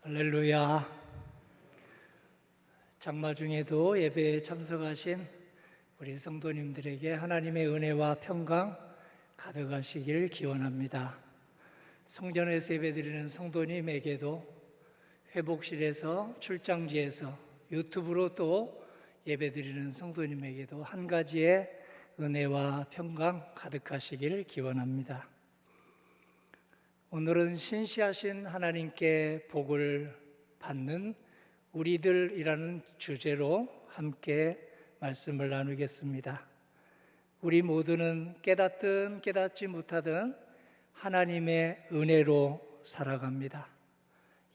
할렐루야. 장마 중에도 예배에 참석하신 우리 성도님들에게 하나님의 은혜와 평강 가득하시길 기원합니다. 성전에서 예배드리는 성도님에게도 회복실에서 출장지에서 유튜브로 또 예배드리는 성도님에게도 한 가지의 은혜와 평강 가득하시길 기원합니다. 오늘은 신시하신 하나님께 복을 받는 우리들이라는 주제로 함께 말씀을 나누겠습니다. 우리 모두는 깨닫든 깨닫지 못하든 하나님의 은혜로 살아갑니다.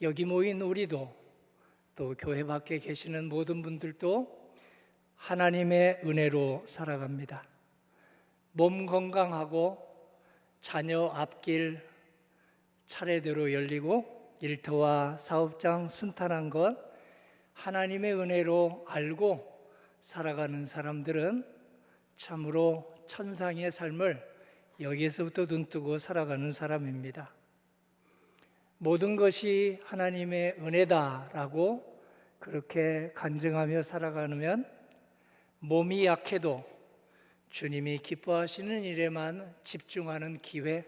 여기 모인 우리도 또 교회 밖에 계시는 모든 분들도 하나님의 은혜로 살아갑니다. 몸 건강하고 자녀 앞길 차례대로 열리고 일터와 사업장 순탄한 것 하나님의 은혜로 알고 살아가는 사람들은 참으로 천상의 삶을 여기에서부터 눈뜨고 살아가는 사람입니다. 모든 것이 하나님의 은혜다라고 그렇게 간증하며 살아가면 몸이 약해도 주님이 기뻐하시는 일에만 집중하는 기회,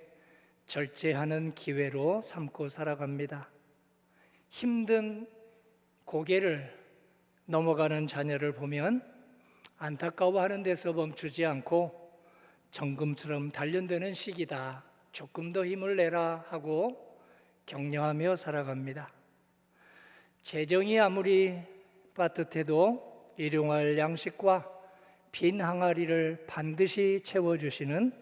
절제하는 기회로 삼고 살아갑니다. 힘든 고개를 넘어가는 자녀를 보면 안타까워하는 데서 멈추지 않고 정금처럼 단련되는 시기다, 조금 더 힘을 내라 하고 격려하며 살아갑니다. 재정이 아무리 빠듯해도 일용할 양식과 빈 항아리를 반드시 채워주시는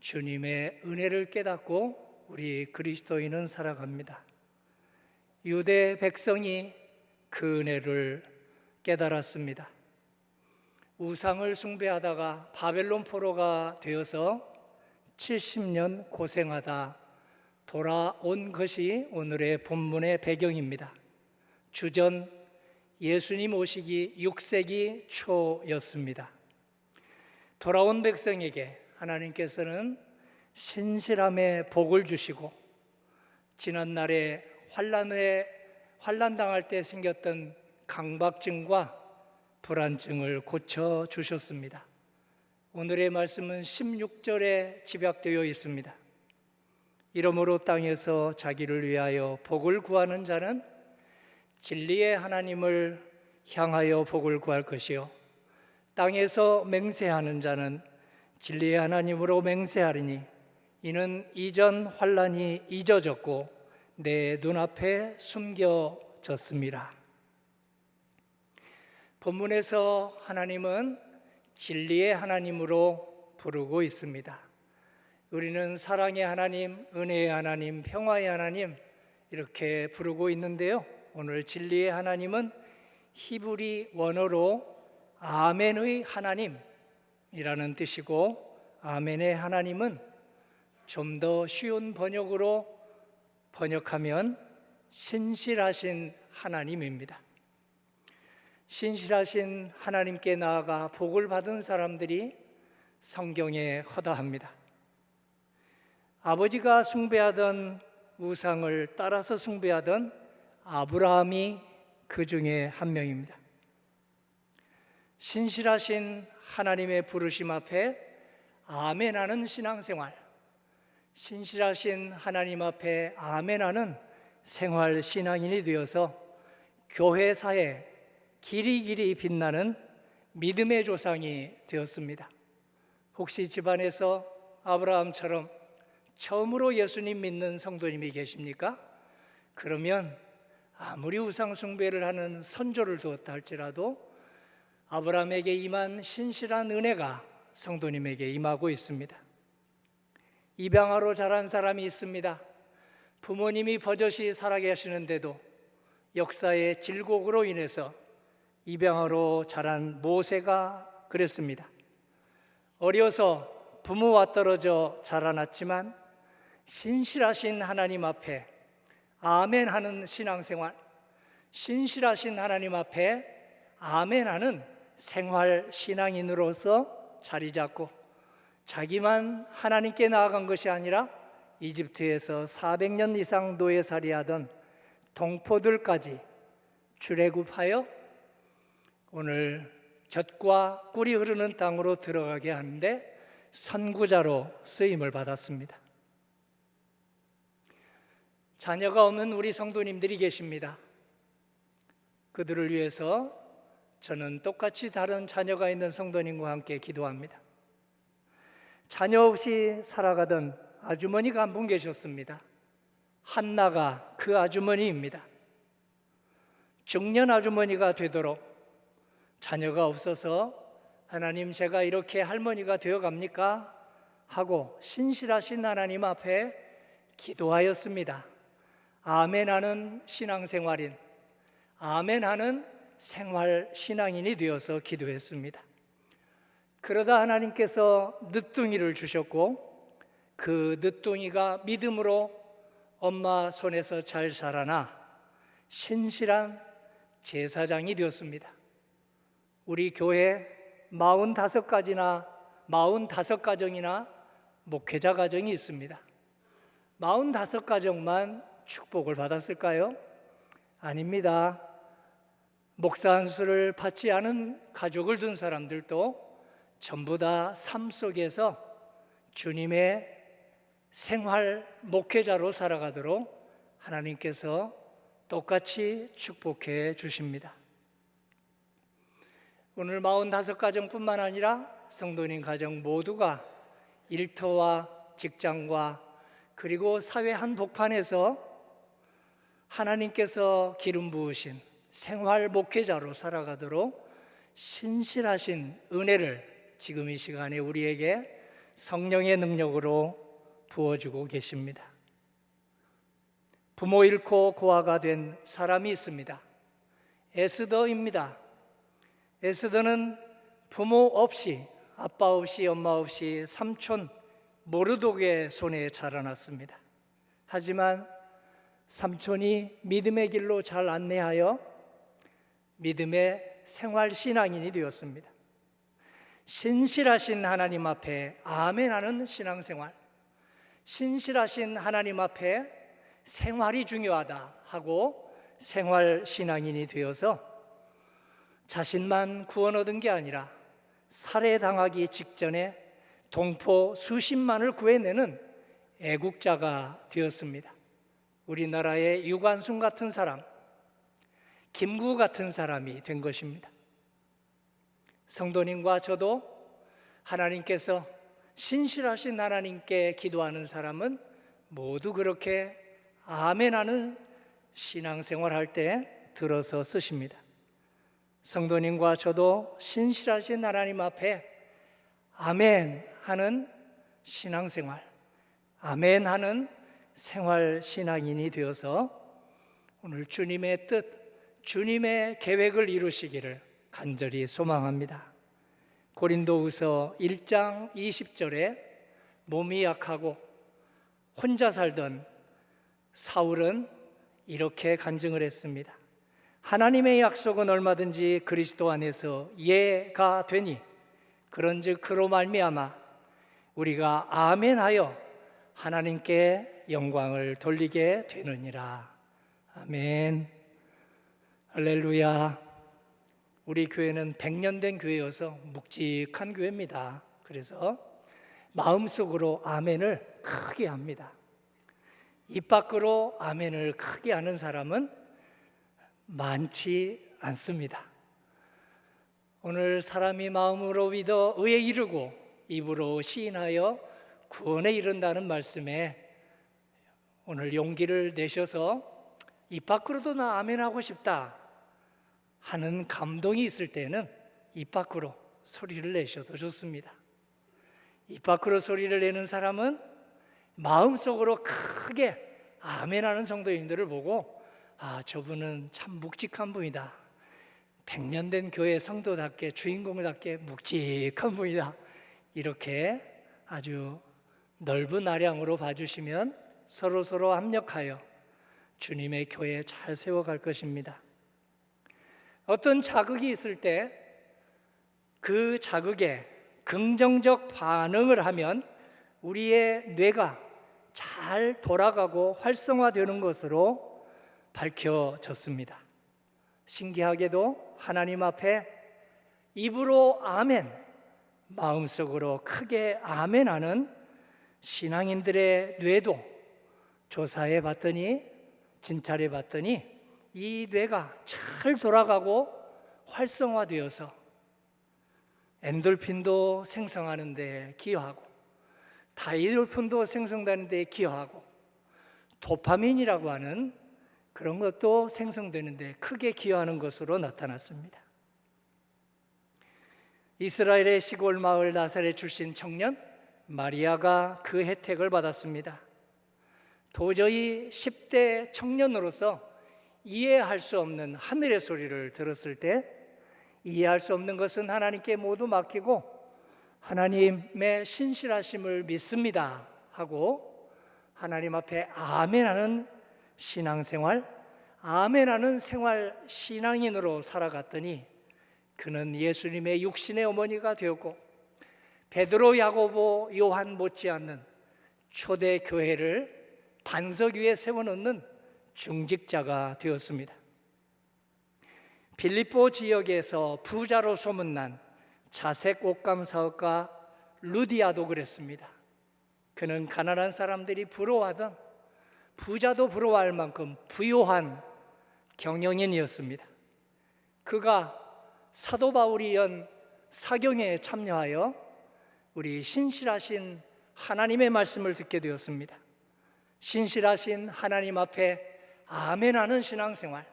주님의 은혜를 깨닫고 우리 그리스도인은 살아갑니다. 유대 백성이 그 은혜를 깨달았습니다. 우상을 숭배하다가 바벨론 포로가 되어서 70년 고생하다 돌아온 것이 오늘의 본문의 배경입니다. 주전 예수님 오시기 6세기 초였습니다. 돌아온 백성에게 하나님께서는 신실함의 복을 주시고 지난날에 환난당할 때 생겼던 강박증과 불안증을 고쳐주셨습니다. 오늘의 말씀은 16절에 집약되어 있습니다. 이러므로 땅에서 자기를 위하여 복을 구하는 자는 진리의 하나님을 향하여 복을 구할 것이요 땅에서 맹세하는 자는 진리의 하나님으로 맹세하리니 이는 이전 환난이 잊어졌고 내 눈앞에 숨겨졌습니다. 본문에서 하나님은 진리의 하나님으로 부르고 있습니다. 우리는 사랑의 하나님, 은혜의 하나님, 평화의 하나님 이렇게 부르고 있는데요, 오늘 진리의 하나님은 히브리 원어로 아멘의 하나님 이라는 뜻이고, 아멘의 하나님은 좀 더 쉬운 번역으로 번역하면 신실하신 하나님입니다. 신실하신 하나님께 나아가 복을 받은 사람들이 성경에 허다합니다. 아버지가 숭배하던 우상을 따라서 숭배하던 아브라함이 그 중에 한 명입니다. 신실하신 하나님의 부르심 앞에 아멘하는 신앙생활, 신실하신 하나님 앞에 아멘하는 생활 신앙인이 되어서 교회사에 길이길이 빛나는 믿음의 조상이 되었습니다. 혹시 집안에서 아브라함처럼 처음으로 예수님 믿는 성도님이 계십니까? 그러면 아무리 우상 숭배를 하는 선조를 두었다 할지라도 아브라함에게 임한 신실한 은혜가 성도님에게 임하고 있습니다. 입양아로 자란 사람이 있습니다. 부모님이 버젓이 살아계시는데도 역사의 질곡으로 인해서 입양아로 자란 모세가 그랬습니다. 어려서 부모와 떨어져 자라났지만 신실하신 하나님 앞에 아멘하는 신앙생활, 신실하신 하나님 앞에 아멘하는 생활 신앙인으로서 자리 잡고 자기만 하나님께 나아간 것이 아니라 이집트에서 400년 이상 노예살이하던 동포들까지 출애굽하여 오늘 젖과 꿀이 흐르는 땅으로 들어가게 하는데 선구자로 쓰임을 받았습니다. 자녀가 없는 우리 성도님들이 계십니다. 그들을 위해서 저는 똑같이 다른 자녀가 있는 성도님과 함께 기도합니다. 자녀 없이 살아가던 아주머니가 한 분 계셨습니다. 한나가 그 아주머니입니다. 중년 아주머니가 되도록 자녀가 없어서 하나님, 제가 이렇게 할머니가 되어갑니까? 하고 신실하신 하나님 앞에 기도하였습니다. 아멘하는 신앙생활인, 아멘하는 생활신앙인이 되어서 기도했습니다. 그러다 하나님께서 늦둥이를 주셨고 그 늦둥이가 믿음으로 엄마 손에서 잘 자라나 신실한 제사장이 되었습니다. 우리 교회 45가정이나 목회자 가정이 있습니다. 45가정만 축복을 받았을까요? 아닙니다. 목사 한 수를 받지 않은 가족을 둔 사람들도 전부 다 삶 속에서 주님의 생활 목회자로 살아가도록 하나님께서 똑같이 축복해 주십니다. 오늘 45가정뿐만 아니라 성도님 가정 모두가 일터와 직장과 그리고 사회 한복판에서 하나님께서 기름 부으신 생활 목회자로 살아가도록 신실하신 은혜를 지금 이 시간에 우리에게 성령의 능력으로 부어주고 계십니다. 부모 잃고 고아가 된 사람이 있습니다. 에스더입니다. 에스더는 부모 없이, 아빠 없이, 엄마 없이 삼촌 모르독의 손에 자라났습니다. 하지만 삼촌이 믿음의 길로 잘 안내하여 믿음의 생활신앙인이 되었습니다. 신실하신 하나님 앞에 아멘하는 신앙생활, 신실하신 하나님 앞에 생활이 중요하다 하고 생활신앙인이 되어서 자신만 구원 얻은 게 아니라 살해당하기 직전에 동포 수십만을 구해내는 애국자가 되었습니다. 우리나라의 유관순 같은 사람, 김구 같은 사람이 된 것입니다. 성도님과 저도 하나님께서 신실하신 하나님께 기도하는 사람은 모두 그렇게 아멘하는 신앙생활 할 때 들어서 쓰십니다. 성도님과 저도 신실하신 하나님 앞에 아멘하는 신앙생활, 아멘하는 생활신앙인이 되어서 오늘 주님의 뜻, 주님의 계획을 이루시기를 간절히 소망합니다. 고린도후서 1장 20절에 몸이 약하고 혼자 살던 사울은 이렇게 간증을 했습니다. 하나님의 약속은 얼마든지 그리스도 안에서 예가 되니 그런즉 그로 말미암아 우리가 아멘하여 하나님께 영광을 돌리게 되느니라. 아멘. 할렐루야. 우리 교회는 100년 된 교회여서 묵직한 교회입니다. 그래서 마음속으로 아멘을 크게 합니다. 입 밖으로 아멘을 크게 하는 사람은 많지 않습니다. 오늘 사람이 마음으로 믿어 의에 이르고 입으로 시인하여 구원에 이른다는 말씀에 오늘 용기를 내셔서 입 밖으로도 나 아멘하고 싶다 하는 감동이 있을 때는 입 밖으로 소리를 내셔도 좋습니다. 입 밖으로 소리를 내는 사람은 마음속으로 크게 아멘하는 성도님들을 보고 저분은 참 묵직한 분이다. 100년 된 교회 성도답게 주인공답게 묵직한 분이다. 이렇게 아주 넓은 아량으로 봐주시면 서로 합력하여 주님의 교회 잘 세워갈 것입니다. 어떤 자극이 있을 때 그 자극에 긍정적 반응을 하면 우리의 뇌가 잘 돌아가고 활성화되는 것으로 밝혀졌습니다. 신기하게도 하나님 앞에 입으로 아멘, 마음속으로 크게 아멘하는 신앙인들의 뇌도 조사해 봤더니, 진찰해 봤더니 이 뇌가 잘 돌아가고 활성화되어서 엔돌핀도 생성하는 데 기여하고, 다이돌핀도 생성되는 데 기여하고, 도파민이라고 하는 그런 것도 생성되는 데 크게 기여하는 것으로 나타났습니다. 이스라엘의 시골 마을 나사렛 출신 청년 마리아가 그 혜택을 받았습니다. 도저히 10대 청년으로서 이해할 수 없는 하늘의 소리를 들었을 때, 이해할 수 없는 것은 하나님께 모두 맡기고 하나님의 신실하심을 믿습니다 하고 하나님 앞에 아멘하는 신앙생활, 아멘하는 생활 신앙인으로 살아갔더니 그는 예수님의 육신의 어머니가 되었고, 베드로, 야고보, 요한 못지않는 초대 교회를 반석 위에 세워놓는 중직자가 되었습니다. 빌립보 지역에서 부자로 소문난 자색 옷감 사업가 루디아도 그랬습니다. 그는 가난한 사람들이 부러워하던, 부자도 부러워할 만큼 부유한 경영인이었습니다. 그가 사도 바울이 연 사경에 참여하여 우리 신실하신 하나님의 말씀을 듣게 되었습니다. 신실하신 하나님 앞에 아멘하는 신앙생활,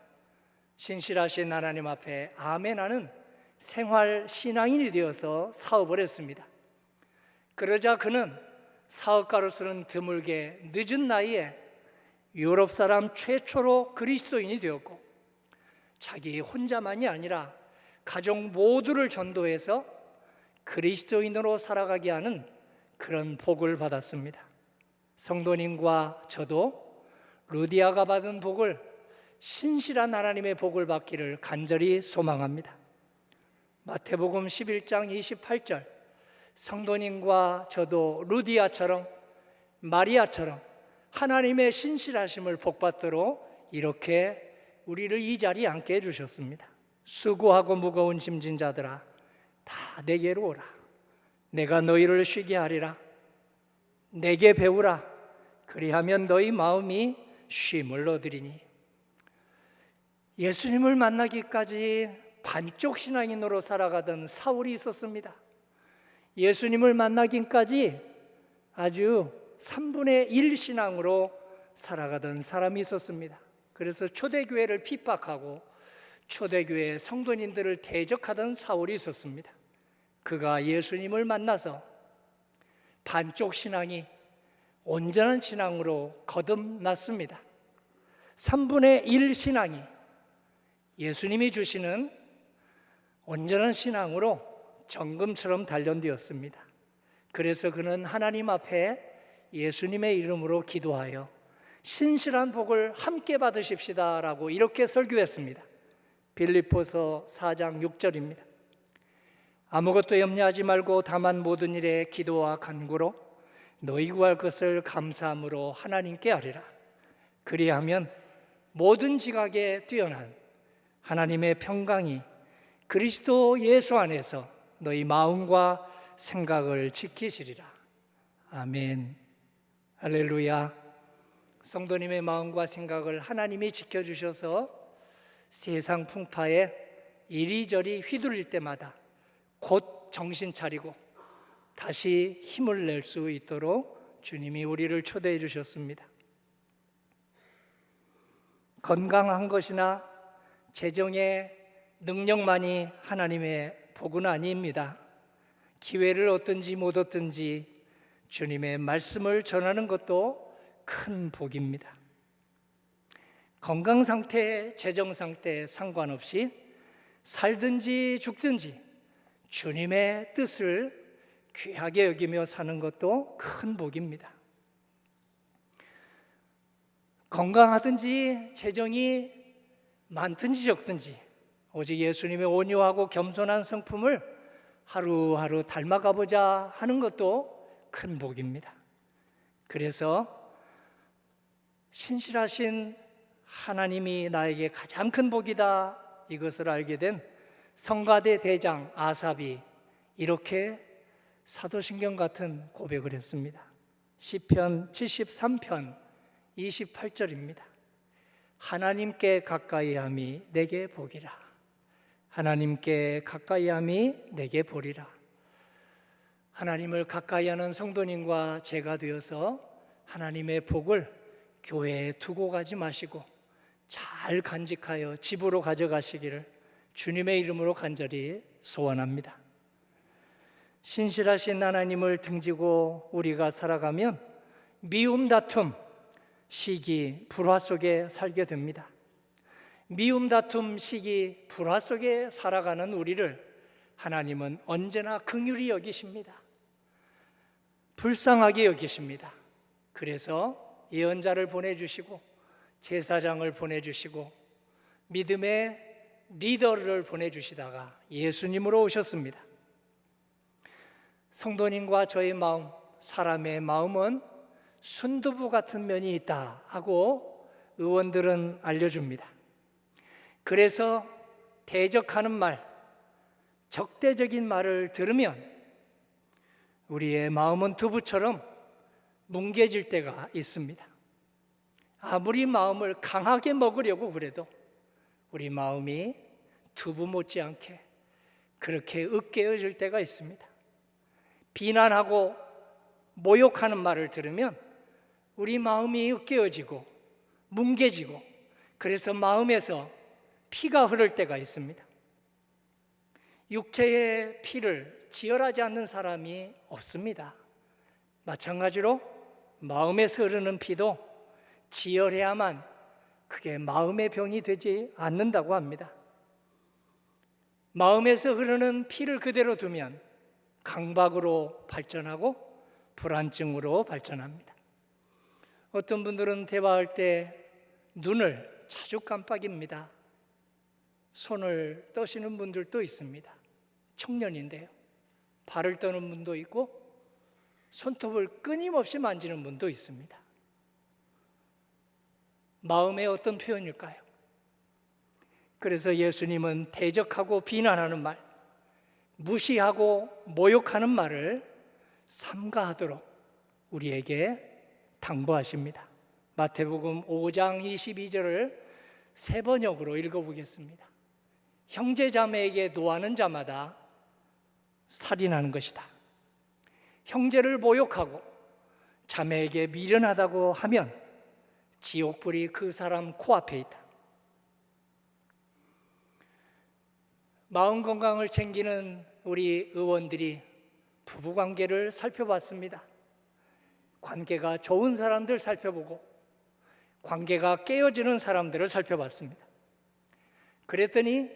신실하신 하나님 앞에 아멘하는 생활 신앙인이 되어서 사업을 했습니다. 그러자 그는 사업가로서는 드물게 늦은 나이에 유럽 사람 최초로 그리스도인이 되었고, 자기 혼자만이 아니라 가족 모두를 전도해서 그리스도인으로 살아가게 하는 그런 복을 받았습니다. 성도님과 저도 루디아가 받은 복을, 신실한 하나님의 복을 받기를 간절히 소망합니다. 마태복음 11장 28절, 성도님과 저도 루디아처럼, 마리아처럼 하나님의 신실하심을 복받도록 이렇게 우리를 이 자리에 앉게 해주셨습니다. 수고하고 무거운 짐진 자들아, 다 내게로 오라. 내가 너희를 쉬게 하리라. 내게 배우라. 그리하면 너희 마음이 쉼을 얻으리니. 예수님을 만나기까지 반쪽 신앙인으로 살아가던 사울이 있었습니다. 예수님을 만나기까지 아주 3분의 1 신앙으로 살아가던 사람이 있었습니다. 그래서 초대교회를 핍박하고 초대교회 성도님들을 대적하던 사울이 있었습니다. 그가 예수님을 만나서 반쪽 신앙이 온전한 신앙으로 거듭났습니다. 3분의 1 신앙이 예수님이 주시는 온전한 신앙으로 정금처럼 단련되었습니다. 그래서 그는 하나님 앞에 예수님의 이름으로 기도하여 신실한 복을 함께 받으십시다 라고 이렇게 설교했습니다. 빌립보서 4장 6절입니다. 아무것도 염려하지 말고 다만 모든 일에 기도와 간구로 너희 구할 것을 감사함으로 하나님께 아뢰라. 그리하면 모든 지각에 뛰어난 하나님의 평강이 그리스도 예수 안에서 너희 마음과 생각을 지키시리라. 아멘. 할렐루야. 성도님의 마음과 생각을 하나님이 지켜주셔서 세상 풍파에 이리저리 휘둘릴 때마다 곧 정신 차리고 다시 힘을 낼 수 있도록 주님이 우리를 초대해 주셨습니다. 건강한 것이나 재정의 능력만이 하나님의 복은 아닙니다. 기회를 얻든지 못 얻든지 주님의 말씀을 전하는 것도 큰 복입니다. 건강 상태, 재정 상태에 상관없이 살든지 죽든지 주님의 뜻을 귀하게 여기며 사는 것도 큰 복입니다. 건강하든지 재정이 많든지 적든지 오직 예수님의 온유하고 겸손한 성품을 하루하루 닮아가보자 하는 것도 큰 복입니다. 그래서 신실하신 하나님이 나에게 가장 큰 복이다, 이것을 알게 된 성가대 대장 아삽이 이렇게 사도신경 같은 고백을 했습니다. 시편 73편 28절입니다. 하나님께 가까이함이 내게 복이라. 하나님께 가까이함이 내게 복이라. 하나님을 가까이하는 성도님과 제가 되어서 하나님의 복을 교회에 두고 가지 마시고 잘 간직하여 집으로 가져가시기를 주님의 이름으로 간절히 소원합니다. 신실하신 하나님을 등지고 우리가 살아가면 미움, 다툼, 시기, 불화 속에 살게 됩니다. 미움, 다툼, 시기, 불화 속에 살아가는 우리를 하나님은 언제나 긍휼히 여기십니다. 불쌍하게 여기십니다. 그래서 예언자를 보내주시고 제사장을 보내주시고 믿음의 리더를 보내주시다가 예수님으로 오셨습니다. 성도님과 저의 마음, 사람의 마음은 순두부 같은 면이 있다 하고 의원들은 알려줍니다. 그래서 대적하는 말, 적대적인 말을 들으면 우리의 마음은 두부처럼 뭉개질 때가 있습니다. 아무리 마음을 강하게 먹으려고 그래도 우리 마음이 두부 못지않게 그렇게 으깨어질 때가 있습니다. 비난하고 모욕하는 말을 들으면 우리 마음이 으깨어지고 뭉개지고 그래서 마음에서 피가 흐를 때가 있습니다. 육체의 피를 지혈하지 않는 사람이 없습니다. 마찬가지로 마음에서 흐르는 피도 지혈해야만 그게 마음의 병이 되지 않는다고 합니다. 마음에서 흐르는 피를 그대로 두면 강박으로 발전하고 불안증으로 발전합니다. 어떤 분들은 대화할 때 눈을 자주 깜빡입니다. 손을 떠시는 분들도 있습니다. 청년인데요. 발을 떠는 분도 있고 손톱을 끊임없이 만지는 분도 있습니다. 마음의 어떤 표현일까요? 그래서 예수님은 대적하고 비난하는 말, 무시하고 모욕하는 말을 삼가하도록 우리에게 당부하십니다. 마태복음 5장 22절을 세 번역으로 읽어보겠습니다. 형제자매에게 노하는 자마다 살인하는 것이다. 형제를 모욕하고 자매에게 미련하다고 하면 지옥불이 그 사람 코앞에 있다. 마음 건강을 챙기는 우리 의원들이 부부관계를 살펴봤습니다. 관계가 좋은 사람들 살펴보고 관계가 깨어지는 사람들을 살펴봤습니다. 그랬더니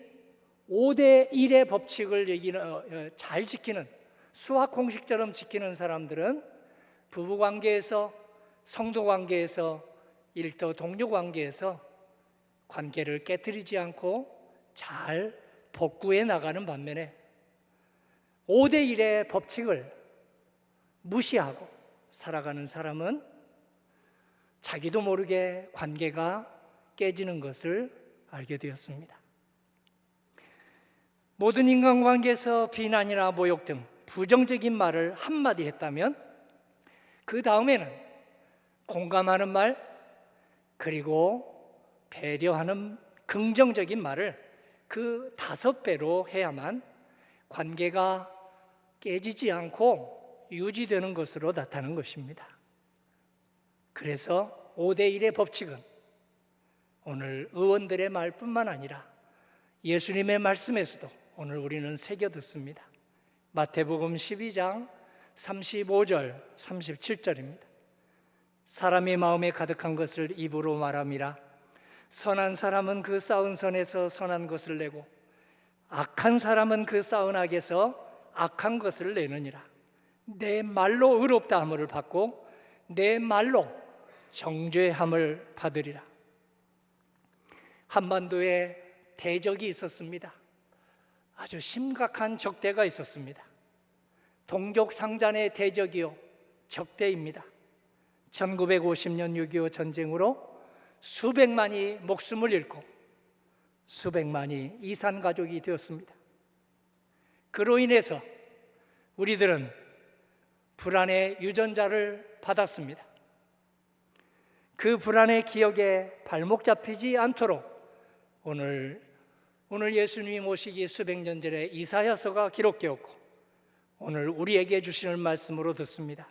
5대 1의 법칙을 잘 지키는, 수학 공식처럼 지키는 사람들은 부부관계에서, 성도관계에서, 일터 동료관계에서 관계를 깨트리지 않고 잘 복구해 나가는 반면에 5대 1의 법칙을 무시하고 살아가는 사람은 자기도 모르게 관계가 깨지는 것을 알게 되었습니다. 모든 인간관계에서 비난이나 모욕 등 부정적인 말을 한마디 했다면 그 다음에는 공감하는 말, 그리고 배려하는 긍정적인 말을 그 5배로 해야만 관계가 깨지지 않고 유지되는 것으로 나타나는 것입니다. 그래서 5대 1의 법칙은 오늘 의원들의 말뿐만 아니라 예수님의 말씀에서도 오늘 우리는 새겨 듣습니다. 마태복음 12장 35절 37절입니다. 사람의 마음에 가득한 것을 입으로 말함이라. 선한 사람은 그 쌓은 선에서 선한 것을 내고 악한 사람은 그 쌓은 악에서 악한 것을 내느니라. 내 말로 의롭다 함을 받고 내 말로 정죄함을 받으리라. 한반도에 대적이 있었습니다. 아주 심각한 적대가 있었습니다. 동족상잔의 대적이요 적대입니다. 1950년 6.25 전쟁으로 수백만이 목숨을 잃고 수백만이 이산 가족이 되었습니다. 그로 인해서 우리들은 불안의 유전자를 받았습니다. 그 불안의 기억에 발목 잡히지 않도록 오늘 예수님이 모시기 수백 년 전에 이사야서가 기록되었고 오늘 우리에게 주시는 말씀으로 듣습니다.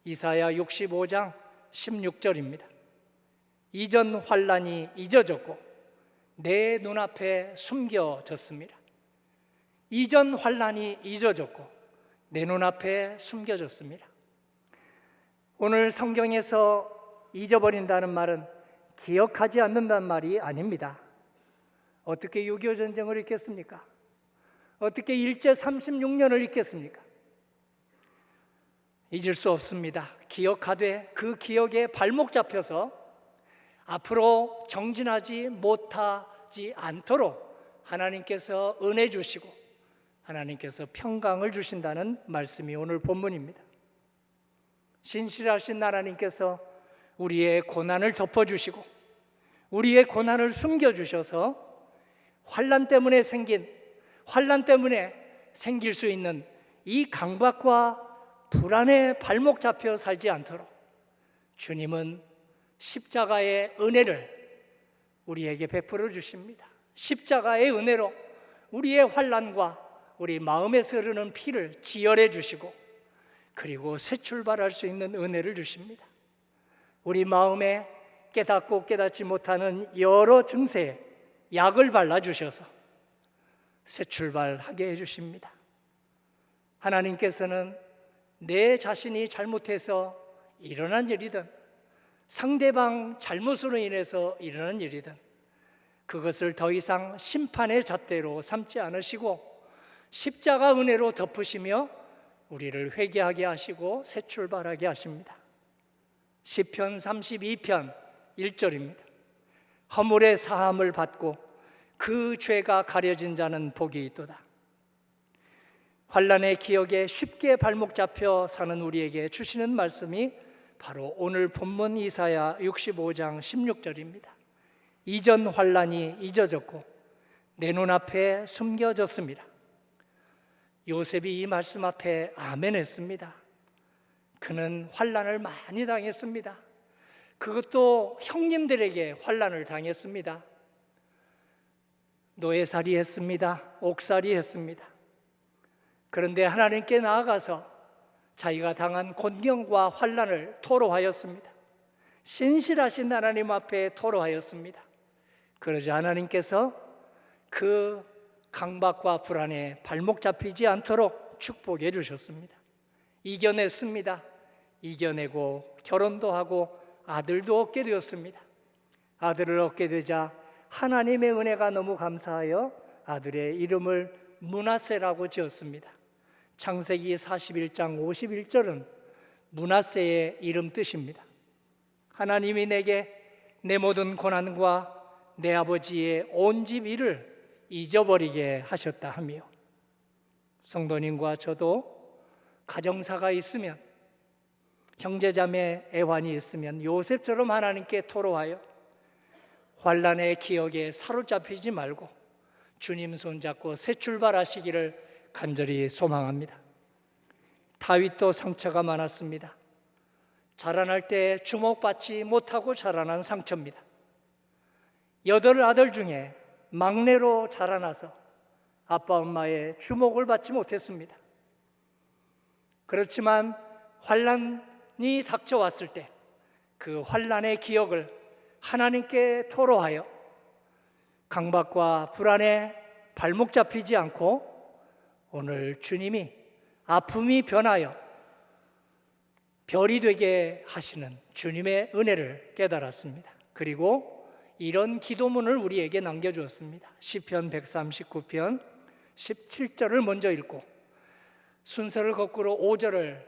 이사야 65장 16절입니다. 이전 환난이 잊어졌고 내 눈앞에 숨겨졌습니다. 이전 환난이 잊어졌고 내 눈앞에 숨겨졌습니다. 오늘 성경에서 잊어버린다는 말은 기억하지 않는다는 말이 아닙니다. 어떻게 6.25 전쟁을 잊겠습니까? 어떻게 일제 36년을 잊겠습니까? 잊을 수 없습니다. 기억하되 그 기억에 발목 잡혀서 앞으로 정진하지 못하지 않도록 하나님께서 은혜 주시고 하나님께서 평강을 주신다는 말씀이 오늘 본문입니다. 신실하신 하나님께서 우리의 고난을 덮어주시고 우리의 고난을 숨겨주셔서 환난 때문에 생길 수 있는 이 강박과 불안에 발목 잡혀 살지 않도록 주님은 십자가의 은혜를 우리에게 베풀어 주십니다. 십자가의 은혜로 우리의 환난과 우리 마음에서 흐르는 피를 지혈해 주시고 그리고 새 출발할 수 있는 은혜를 주십니다. 우리 마음에 깨닫고 깨닫지 못하는 여러 증세에 약을 발라주셔서 새 출발하게 해주십니다. 하나님께서는 내 자신이 잘못해서 일어난 일이든 상대방 잘못으로 인해서 일어난 일이든 그것을 더 이상 심판의 잣대로 삼지 않으시고 십자가 은혜로 덮으시며 우리를 회개하게 하시고 새 출발하게 하십니다. 시편 32편 1절입니다. 허물의 사함을 받고 그 죄가 가려진 자는 복이 있도다. 환난의 기억에 쉽게 발목 잡혀 사는 우리에게 주시는 말씀이 바로 오늘 본문 이사야 65장 16절입니다. 이전 환난이 잊어졌고 내 눈앞에 숨겨졌습니다. 요셉이 이 말씀 앞에 아멘 했습니다. 그는 환난을 많이 당했습니다. 그것도 형님들에게 환난을 당했습니다. 노예살이 했습니다. 옥살이 했습니다. 그런데 하나님께 나아가서 자기가 당한 곤경과 환난을 토로하였습니다. 신실하신 하나님 앞에 토로하였습니다. 그러자 하나님께서 그 강박과 불안에 발목 잡히지 않도록 축복해 주셨습니다. 이겨냈습니다. 이겨내고 결혼도 하고 아들도 얻게 되었습니다. 아들을 얻게 되자 하나님의 은혜가 너무 감사하여 아들의 이름을 므낫세라고 지었습니다. 창세기 41장 51절은 므낫세의 이름 뜻입니다. 하나님이 내게 내 모든 고난과 내 아버지의 온 집 일을 잊어버리게 하셨다 하며 성도님과 저도 가정사가 있으면 형제자매 애환이 있으면 요셉처럼 하나님께 토로하여 환난의 기억에 사로잡히지 말고 주님 손잡고 새 출발하시기를 간절히 소망합니다. 다윗도 상처가 많았습니다. 자라날 때 주목받지 못하고 자라난 상처입니다. 8 아들 중에 막내로 자라나서 아빠 엄마의 주목을 받지 못했습니다. 그렇지만 환난이 닥쳐왔을 때 그 환난의 기억을 하나님께 토로하여 강박과 불안에 발목 잡히지 않고 오늘 주님이 아픔이 변하여 별이 되게 하시는 주님의 은혜를 깨달았습니다. 그리고 이런 기도문을 우리에게 남겨주었습니다. 시편 139편 17절을 먼저 읽고 순서를 거꾸로 5절을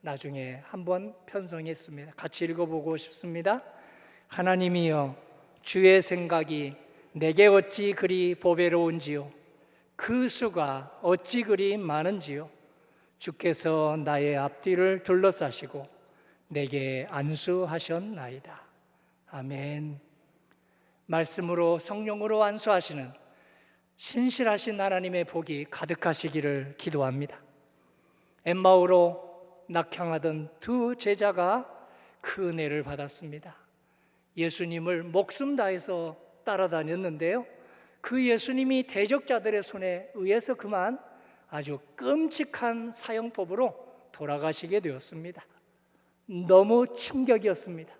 나중에 한번 편성했습니다. 같이 읽어보고 싶습니다. 하나님이여 주의 생각이 내게 어찌 그리 보배로운지요 그 수가 어찌 그리 많은지요 주께서 나의 앞뒤를 둘러싸시고 내게 안수하셨나이다. 아멘. 말씀으로 성령으로 안수하시는 신실하신 하나님의 복이 가득하시기를 기도합니다. 엠마오로 낙향하던 두 제자가 그 은혜를 받았습니다. 예수님을 목숨 다해서 따라다녔는데요, 그 예수님이 대적자들의 손에 의해서 그만 아주 끔찍한 사형법으로 돌아가시게 되었습니다. 너무 충격이었습니다.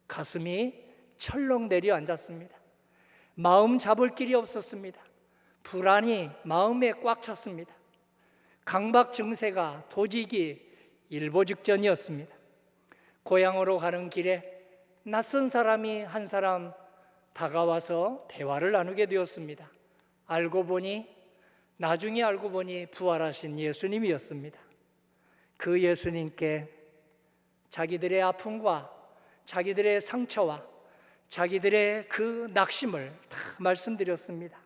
가슴이 철렁 내려앉았습니다. 마음 잡을 길이 없었습니다. 불안이 마음에 꽉 찼습니다. 강박 증세가 도지기 일보 직전이었습니다. 고향으로 가는 길에 낯선 사람이 한 사람 다가와서 대화를 나누게 되었습니다. 나중에 알고 보니 부활하신 예수님이었습니다. 그 예수님께 자기들의 아픔과 자기들의 상처와 자기들의 그 낙심을 다 말씀드렸습니다.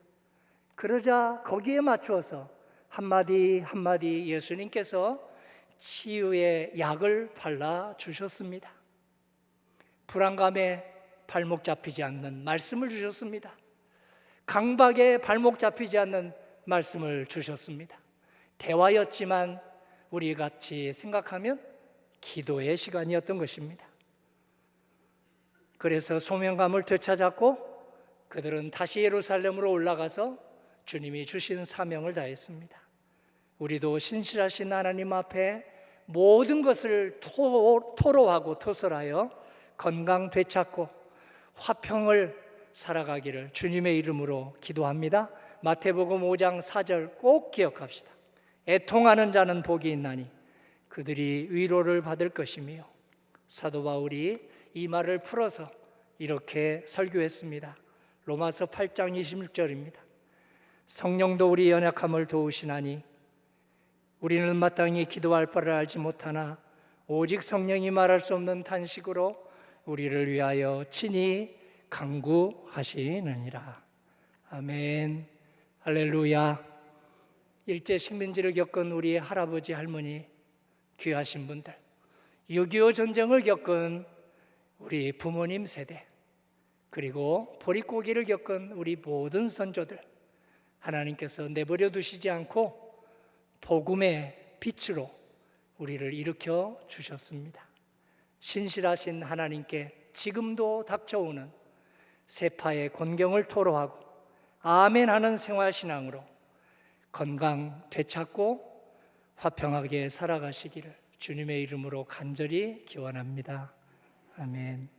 그러자 거기에 맞추어서 한마디 한마디 예수님께서 치유의 약을 발라주셨습니다. 불안감에 발목 잡히지 않는 말씀을 주셨습니다. 강박에 발목 잡히지 않는 말씀을 주셨습니다. 대화였지만 우리 같이 생각하면 기도의 시간이었던 것입니다. 그래서 소명감을 되찾았고 그들은 다시 예루살렘으로 올라가서 주님이 주신 사명을 다했습니다. 우리도 신실하신 하나님 앞에 모든 것을 토로하고 토설하여 건강 되찾고 화평을 살아가기를 주님의 이름으로 기도합니다. 마태복음 5장 4절 꼭 기억합시다. 애통하는 자는 복이 있나니 그들이 위로를 받을 것이며, 사도 바울이 이 말을 풀어서 이렇게 설교했습니다. 로마서 8장 26절입니다. 성령도 우리 연약함을 도우시나니 우리는 마땅히 기도할 바를 알지 못하나 오직 성령이 말할 수 없는 탄식으로 우리를 위하여 친히 간구하시느니라. 아멘. 할렐루야. 일제 식민지를 겪은 우리 할아버지 할머니 귀하신 분들, 6.25 전쟁을 겪은 우리 부모님 세대, 그리고 보릿고기를 겪은 우리 모든 선조들, 하나님께서 내버려 두시지 않고 복음의 빛으로 우리를 일으켜 주셨습니다. 신실하신 하나님께 지금도 닥쳐오는 세파의 곤경을 토로하고 아멘하는 생활신앙으로 건강 되찾고 화평하게 살아가시기를 주님의 이름으로 간절히 기원합니다. 아멘.